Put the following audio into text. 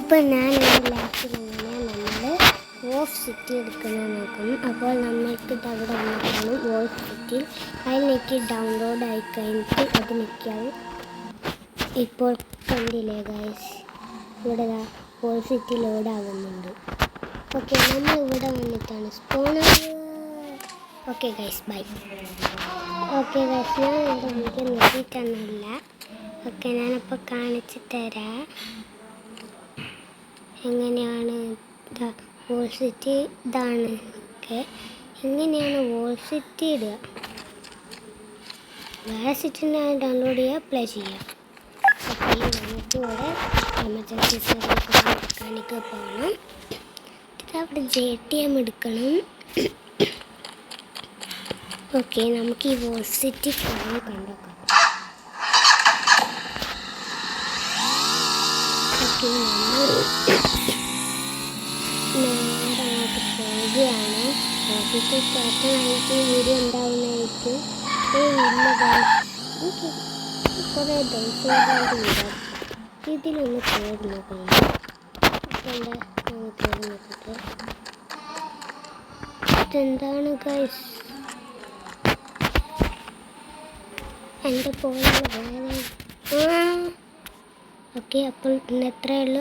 അപ്പോൾ ഞാൻ ലാസ്റ്റിൽ നമ്മൾ വോൾഫ് സിറ്റി എടുക്കുന്നത് നോക്കും. അപ്പോൾ നമ്മൾക്ക് അവിടെ വന്നിട്ടാണ് വോൾഫ് സിറ്റി. അതിലേക്ക് ഡൗൺലോഡ് ആയി കഴിഞ്ഞിട്ട് അത് നിൽക്കാവും. ഇപ്പോൾ കണ്ടില്ലേ ഗൈസ്, ഇവിടെ വോൾഫ് സിറ്റി ലോഡ് ആകുന്നുണ്ട്. ഓക്കെ, നമ്മൾ ഇവിടെ വന്നിട്ടാണ് spawner. Okay guys, bye. Okay guys, ഞാൻ എൻ്റെ വീഡിയോ നോക്കിയിട്ടൊന്നുമില്ല. ഓക്കെ, ഞാനിപ്പോൾ കാണിച്ചു തരാം എങ്ങനെയാണ് വോൾഫ് സിറ്റി. ഇതാണ്. ഓക്കെ, എങ്ങനെയാണ് വോൾഫ് സിറ്റി ഇടുക. വേറെ സിറ്റിനെ ഡൗൺലോഡ് ചെയ്യുക, പ്ലേ ചെയ്യുക. ഓക്കെ, നമുക്ക് ഇവിടെ എമർജൻസി മെക്കാനിക്ക് പോകണം. അവിടെ JTM എടുക്കണം. ഓക്കെ, നമുക്ക് ഈ വോൾഫ് സിറ്റി കണ്ടോക്കാം. ഓക്കെ, നമ്മൾ നേരെ അങ്ങോട്ട് പോവുകയാണ്. വോൾഫ് സിറ്റി സ്റ്റാർട്ടായിട്ട് വീഡിയോ ഉണ്ടാവുന്നതായിരിക്കും. ഇല്ല, കുറേ ദിവസമായിട്ട് വിടാം. ഇതിലൊന്ന് കയറി നോക്കണം. കയറി നോക്കട്ടെ. ഇതെന്താണ് ഗൈസ്, എൻ്റെ പോലെ വേറെ. ഓക്കെ, അപ്പോൾ ഇന്ന് എത്രയേ ഉള്ളൂ.